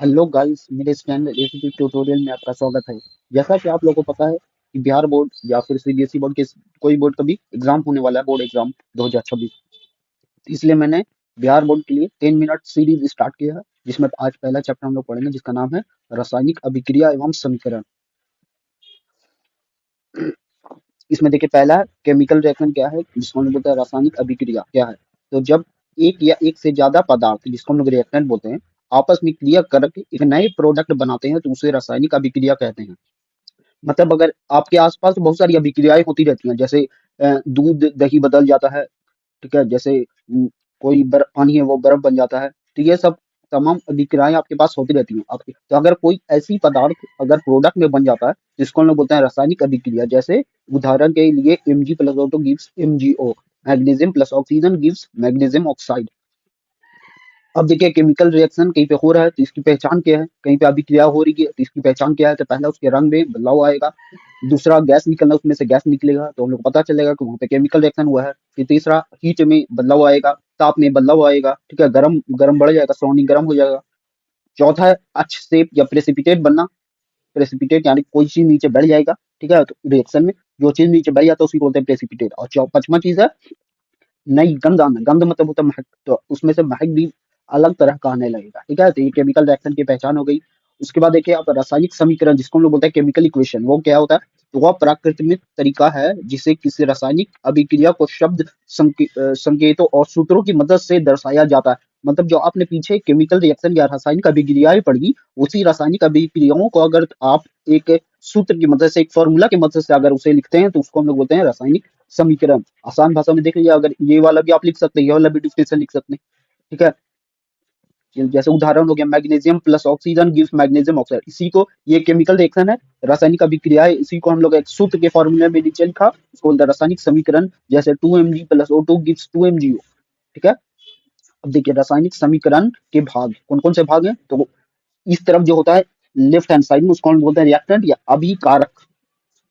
Hello guys, मेरे standard recipe tutorial में आपका स्वागत है। जैसा कि आप लोगों को पता है कि बिहार बोर्ड या फिर सीबीएसई बोर्ड के कोई बोर्ड का भी एग्जाम होने वाला है, बोर्ड एग्जाम 2026। इसलिए मैंने बिहार बोर्ड के लिए 10 मिनट सीरीज स्टार्ट किया है, जिसमें आज पहला चैप्टर हम लोग पढ़ेंगे, जिसका नाम है रासायनिक अभिक्रिया एवं समीकरण। इसमें देखिए, पहला है केमिकल रिएक्शन क्या है, जिसको हम लोग बोलते हैं रासायनिक अभिक्रिया क्या है। तो जब एक या एक से ज्यादा पदार्थ, जिसको हम लोग रिएक्टेंट बोलते हैं, आपस में क्रिया करके एक नए प्रोडक्ट बनाते हैं तो उसे रासायनिक अभिक्रिया कहते हैं। मतलब अगर आपके आसपास बहुत सारी अभिक्रियाएं होती रहती हैं, जैसे दूध दही बदल जाता है, ठीक है, जैसे कोई पानी है वो बर्फ बन जाता है। तो ये सब तमाम अभिक्रियाएं आपके पास होती रहती हैं आपके। तो अगर कोई ऐसी पदार्थ अगर प्रोडक्ट में बन जाता है, जिसको हम लोग बोलते हैं रासायनिक अभिक्रिया। जैसे उदाहरण के लिए Mg plus O2 gives MgO, magnesium plus oxygen gives magnesium oxide. अब देखिए, केमिकल रिएक्शन कहीं पे हो रहा है तो इसकी पहचान क्या है, कहीं पे अभिक्रिया हो रही है तो इसकी पहचान क्या है। तो पहला, उसके रंग में बदलाव आएगा। दूसरा, गैस निकलना, उसमें से गैस निकलेगा तो हम लोग को पता चलेगा कि वहाँ पे केमिकल रिएक्शन हुआ है। फिर तीसरा, हीट में बदलाव आएगा, ताप में बदलाव आएगा, ठीक है, गरम गरम बढ़ जाएगा, सराउंडिंग गर्म हो जाएगा। चौथा है अच शेप या प्रेसिपिटेट बनना। प्रेसिपिटेट यानी कोई चीज नीचे बढ़ जाएगा, ठीक है, तो रिएक्शन में जो चीज नीचे बढ़ जाता है उसी को बोलते हैं प्रेसिपिटेट। और पांचवा चीज है नई गंध आना। गंध मतलब होता है महक, तो उसमें से महक भी अलग तरह का आने लगेगा, ठीक है। तो ये केमिकल रिएक्शन की पहचान हो गई। उसके बाद देखिए आप, रासायनिक समीकरण, जिसको हम लोग बोलते हैं केमिकल इक्वेशन, वो क्या होता है। तो वह प्राकृतिक तरीका है जिसे किसी रासायनिक अभिक्रिया को शब्द, संकेतों और सूत्रों की मदद से दर्शाया जाता है। मतलब जो आपने पीछे केमिकल रिएक्शन या रासायनिक अभिक्रियाएं पढ़ी, उसी रासायनिक अभिक्रियाओं को अगर आप एक सूत्र की मदद से, एक फॉर्मूला की मदद से अगर उसे लिखते हैं तो उसको हम लोग बोलते हैं रासायनिक समीकरण। आसान भाषा में देख लीजिए, अगर ये वाला भी आप लिख सकते हैं, ये वाला भी डिफिनेशन लिख सकते हैं, ठीक है। जैसे उदाहरण हो गया, magnesium plus oxygen gives magnesium oxide. इसी को, ये केमिकल रिएक्शन है, रासायनिक अभिक्रिया है, इसी को हम लोग एक सूत्र के फॉर्मूले में नीचे लिखा, उसको बोलते हैं रासायनिक समीकरण। जैसे 2 Mg plus O2 gives 2 MgO, ठीक है। अब देखिए, रासायनिक समीकरण के भाग कौन कौन से भाग हैं। तो इस तरफ जो होता है लेफ्ट हैंड साइड में, उसको हम बोलते हैं रिएक्टेंट या अभिकारक,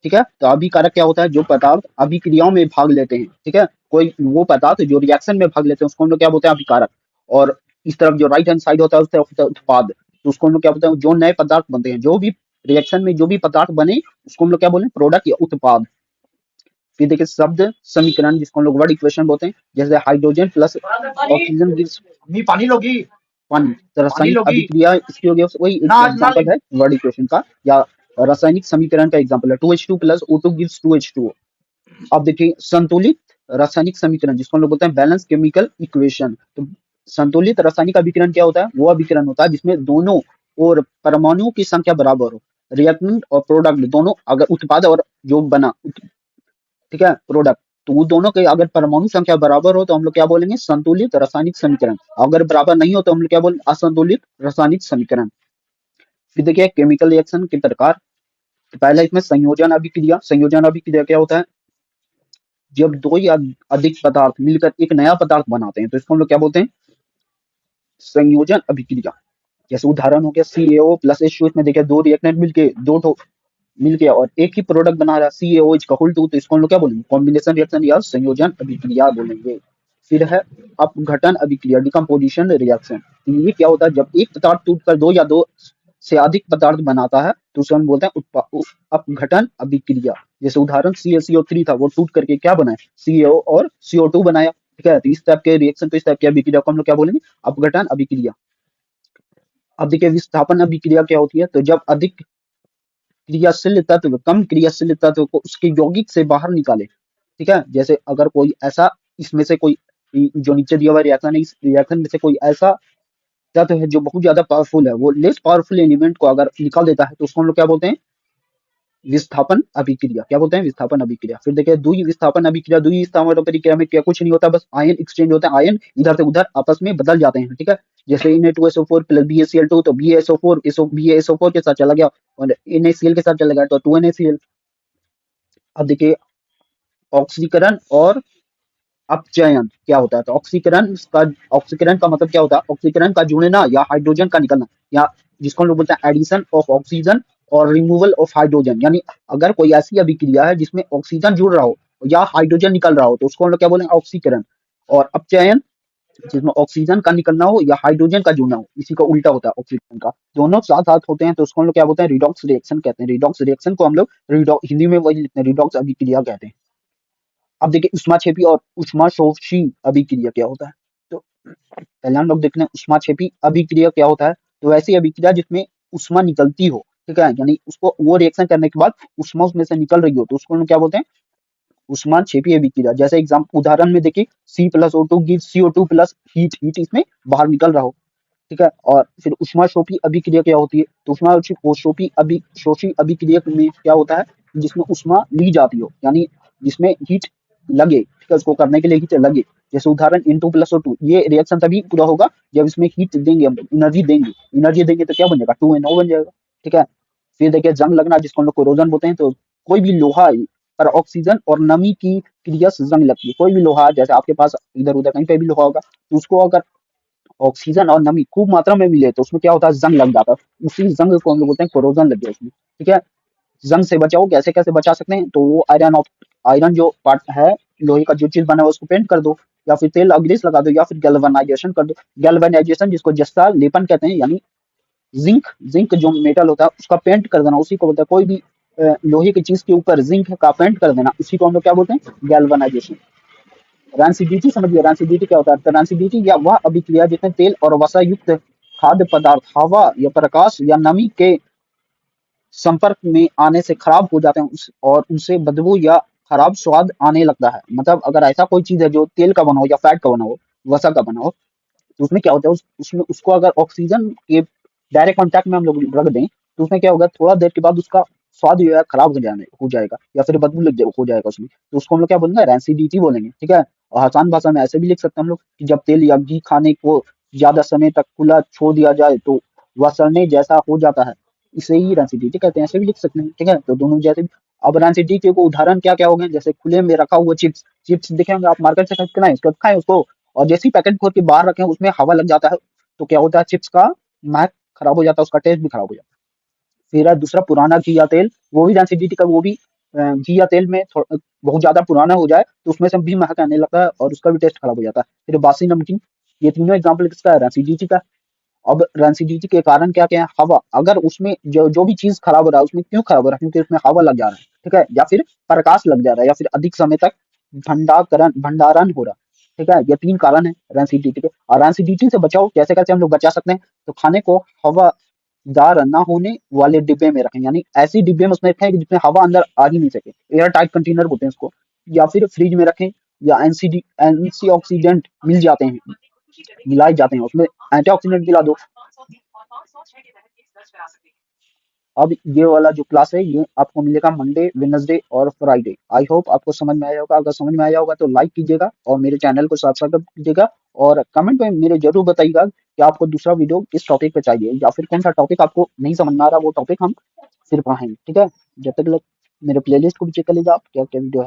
ठीक है। तो अभिकारक क्या होता है, जो पदार्थ अभिक्रियाओं में भाग लेते हैं, ठीक है। कोई वो पदार्थ जो रिएक्शन में भाग लेते हैं उसको हम लोग क्या बोलते हैं, अभिकारक। और इस तरफ जो राइट हैंड साइड होता है उस तरफ होता है उत्पाद। तो उसको हम लोग क्या बोलते हैं, जो नए पदार्थ बनते हैं, जो भी रिएक्शन में जो भी पदार्थ बने, उसको हम लोग क्या बोले, प्रोडक्ट या उत्पाद। फिर देखिए शब्द समीकरण, जिसको हम लोग वर्ड इक्वेशन बोलते हैं। जैसे हाइड्रोजन प्लस ऑक्सीजन गिव्स नहीं पानी लोगी पानी। तो पानी रासायनिक लोगी अभिक्रिया इसकी हो गई, वही ना आज ना ले एग्जाम्पल है वर्ड इक्वेशन का, या रासायनिक समीकरण का एग्जाम्पल है। 2H2 plus O2 gives 2H2O। अब देखिए, संतुलित रासायनिक समीकरण, जिसको हम लोग बोलते हैं बैलेंस केमिकल इक्वेशन। तो संतुलित रासायनिक अभिकरण क्या होता है, वो अभिकरण होता है जिसमें दोनों और परमाणुओं की संख्या बराबर हो। रिएक्टेंट और प्रोडक्ट दोनों, अगर उत्पाद और जो बना, ठीक है, प्रोडक्ट, तो वो दोनों के अगर परमाणु संख्या बराबर हो तो हम लोग क्या बोलेंगे, संतुलित रासायनिक समीकरण। अगर बराबर नहीं हो तो हम लोग क्या बोलेंगे, असंतुलित रासायनिक समीकरण। फिर देखिए केमिकल रिएक्शन के प्रकार। तो पहला इसमें संयोजन अभिक्रिया। संयोजन अभिक्रिया क्या होता है, जब दो या अधिक पदार्थ मिलकर एक नया पदार्थ बनाते हैं तो इसको हम लोग क्या बोलते हैं, संयोजन अभिक्रिया। जैसे उदाहरण हो गया CaO प्लस H2। इसमें देखिए दो रिएक्टेंट मिलके, दो ठो मिलके और एक ही प्रोडक्ट बना रहा है, CaOH2। तो इसको हम लोग क्या बोलेंगे, कॉम्बिनेशन रिएक्शन या संयोजन अभिक्रिया बोलेंगे। फिर है अपघटन अभिक्रिया, डिकम्पोजिशन रिएक्शन। ये क्या होता है, जब एक पदार्थ टूटकर दो या दो से अधिक पदार्थ बनाता है तो उसे हम बोलते हैं अपघटन अभिक्रिया। जैसे उदाहरण CaCO3 था, वो टूट करके क्या बनाया, CaO और CO2 बनाया, ठीक है। तो इस टाइप के रिएक्शन को, इस टाइप की अभिक्रिया को हम लोग क्या बोलेंगे, अपघटन अभिक्रिया। अब देखिए विस्थापन अभिक्रिया क्या होती है, तो जब अधिक क्रियाशील तत्व कम क्रियाशील तत्व को उसके यौगिक से बाहर निकाले, ठीक है। जैसे अगर कोई ऐसा, इसमें से कोई, जो नीचे दिया हुआ रिएक्शन है, इस रिएक्शन में से कोई ऐसा तत्व है जो बहुत ज्यादा पावरफुल है, वो लेस पावरफुल एलिमेंट को अगर निकाल देता है तो उसको हम लोग क्या बोलते हैं, विस्थापन अभिक्रिया। क्या बोलते हैं, विस्थापन अभिक्रिया। फिर देखिए द्वि विस्थापन अभिक्रिया। द्वि विस्थापन अभिक्रिया में क्या कुछ नहीं होता, बस आयन एक्सचेंज होता है, आयन इधर से उधर आपस में बदल जाते हैं, ठीक है। जैसे Na2SO4 प्लस BaCl2, तो BaSO4 के साथ चला गया और NaCl के साथ चला गया तो 2NaCl। अब देखिए ऑक्सीकरण और अपचयन क्या होता है। तो ऑक्सीकरण का मतलब क्या होता है, ऑक्सीकरण का जुड़ना या हाइड्रोजन का निकलना, या जिसको हम लोग बोलते हैं एडिशन ऑफ ऑक्सीजन और रिमूवल ऑफ हाइड्रोजन। यानी अगर कोई ऐसी अभिक्रिया है जिसमें ऑक्सीजन जुड़ रहा हो या हाइड्रोजन निकल रहा हो तो उसको हम लोग क्या बोलेंगे, ऑक्सीकरण। और अपचयन, जिसमें ऑक्सीजन का निकलना हो या हाइड्रोजन का जुड़ना हो, इसी का उल्टा होता है ऑक्सीजन का, दोनों साथ साथ होते हैं तो उसको हम लोग क्या बोलते हैं, रिडॉक्स रिएक्शन कहते हैं। रिडॉक्स रिएक्शन को हम लोग हिंदी में वही लिखते हैं, रिडॉक्स अभिक्रिया कहते हैं। अब देखिए उष्माक्षेपी और उष्माशोषी अभिक्रिया क्या होता है। तो पहले हम लोग देखते हैं उष्माक्षेपी अभिक्रिया क्या होता है। तो ऐसी अभिक्रिया जिसमें उष्मा निकलती हो, ठीक है, यानी उसको वो रिएक्शन करने के बाद उष्मा उसमें से निकल रही हो, तो उसको हम क्या बोलते हैं, उष्माक्षेपी अभिक्रिया। जैसे उदाहरण में देखिए C+O2 gives CO2 plus heat, heat इसमें बाहर निकल रहा हो, ठीक है। और फिर उष्माशोषी अभिक्रिया क्या होती है, तो उष्माशोषी अभिक्रिया में क्या होता है, जिसमें उष्मा ली जाती हो, यानी जिसमें हीट लगे, ठीक है, उसको करने के लिए हीट लगे। जैसे उदाहरण N2+O2, ये रिएक्शन तभी पूरा होगा जब इसमें हीट देंगे, हम एनर्जी देंगे, एनर्जी देंगे तो क्या बनेगा, 2NO बन जाएगा, ठीक है। फिर देखिए जंग लगना, जिसको हम लोग कोरोजन बोलते हैं। तो कोई भी लोहा पर ऑक्सीजन और नमी की क्रिया से जंग लगती है। कोई भी लोहा, जैसे आपके पास इधर उधर कहीं पे भी लोहा होगा, तो उसको अगर ऑक्सीजन और नमी खूब मात्रा में मिले तो उसमें क्या होता है, जंग लग जाता है। उसी जंग को हम लोग बोलते हैं कोरोजन लग गया उसमें, ठीक है। जंग से बचाओ, कैसे कैसे बचा सकते हैं, तो वो आयरन जो पार्ट है, लोहे का जो चीज बना हुआ है उसको पेंट कर दो, या फिर तेल ग्रीस लगा दो, या फिर गैल्वेनाइजेशन कर दो। गैल्वेनाइजेशन जिसको जस्ता लेपन कहते हैं, यानी जिंक, जिंक जो मेटल होता है उसका पेंट कर देना, उसी को बोलते हैं। कोई भी लोहे की चीज के ऊपर जिंक का पेंट कर देना, उसी को हम लोग क्या बोलते हैं, गैल्वेनाइजेशन। रैंसिडिटी समझिए, रैंसिडिटी क्या होता है, तो रैंसिडिटी या वह अभिक्रिया जिसमें तेल और वसा युक्त खाद्य पदार्थ हवा या प्रकाश या नमी के संपर्क में आने से खराब हो जाते हैं, और उनसे बदबू या खराब स्वाद आने लगता है। मतलब अगर ऐसा कोई चीज है जो तेल का बना हो या फैट का बना हो, वसा का बना हो, तो उसमें क्या होता है, उसमें उसको अगर ऑक्सीजन के डायरेक्ट कांटेक्ट में हम लोग रख दें, तो उसमें क्या होगा, थोड़ा देर के बाद उसका स्वाद जो है खराब हो जाएगा, या फिर बदबू हो जाएगा उसमें। तो उसको हम लोग क्या बोलेंगे, रैंसिडिटी बोलेंगे, ठीक है। और आसान भाषा में ऐसे भी लिख सकते हैं हम लोग कि जब तेल या घी खाने को ज्यादा समय तक खुला छोड़ दिया जाए तो वह सड़ने जैसा हो जाता है, इसे ही रैंसिडिटी कहते हैं, ऐसे भी लिख सकते हैं, ठीक है। तो दोनों जैसे भी। अब रैंसिडिटी को उदाहरण क्या क्या हो गए, जैसे खुले में रखा हुआ चिप्स, चिप्स देखे होंगे आप मार्केट से खरीद के लाए, उसके बाद खाएं उसको, और जैसे ही पैकेट खोल के बाहर रखें उसमें हवा लग जाता है, तो क्या होता है, चिप्स का महक खराब हो जाता है, उसका टेस्ट भी खराब हो जाता है। फिर है दूसरा पुराना घी या तेल, वो भी रैंसिडिटी का, वो भी घी या तेल में बहुत ज्यादा पुराना हो जाए तो उसमें से भी महक आने लगता है और उसका भी टेस्ट खराब हो जाता है। फिर बासी नमकीन, ये तीनों एग्जाम्पल किसका है, रैंसिडिटी का। अब रैंसिडिटी के कारण क्या क्या है, हवा, अगर उसमें जो जो भी चीज खराब हो रहा है उसमें क्यों खराब हो रहा है, क्योंकि उसमें हवा लग जा रहा है, ठीक है, या फिर प्रकाश लग जा रहा है, या फिर अधिक समय तक भंडारण हो रहा है, ठीक है। ये तीन कारण है रैंसिडिटी के। और रैंसिडिटी से बचाओ, कैसे कैसे हम लोग बचा सकते हैं, तो खाने को हवादार ना होने वाले डिब्बे में रखें, यानी ऐसी डिब्बे में उसमें रखें कि जिसमें हवा अंदर आ ही नहीं सके, एयर टाइट कंटेनर बोलते हैं उसको। या फिर फ्रिज में रखें, या एनसी ऑक्सीडेंट मिल जाते हैं, मिलाए जाते हैं उसमें, एंटीऑक्सीडेंट मिला दो। अब ये वाला जो क्लास है ये आपको मिलेगा मंडे, वेडनेसडे और फ्राइडे। आई होप आपको समझ में आया होगा। अगर समझ में आया होगा तो लाइक कीजिएगा और मेरे चैनल को सब्सक्राइब कीजिएगा, और कमेंट में मेरे जरूर बताइएगा कि आपको दूसरा वीडियो किस टॉपिक पे चाहिए, या फिर कौन सा टॉपिक आपको नहीं समझ में आ रहा, वो टॉपिक हम फिर पढ़ाएंगे, ठीक है। जब तक मेरे प्लेलिस्ट को भी चेक कर लीजिए आप, क्या क्या वीडियो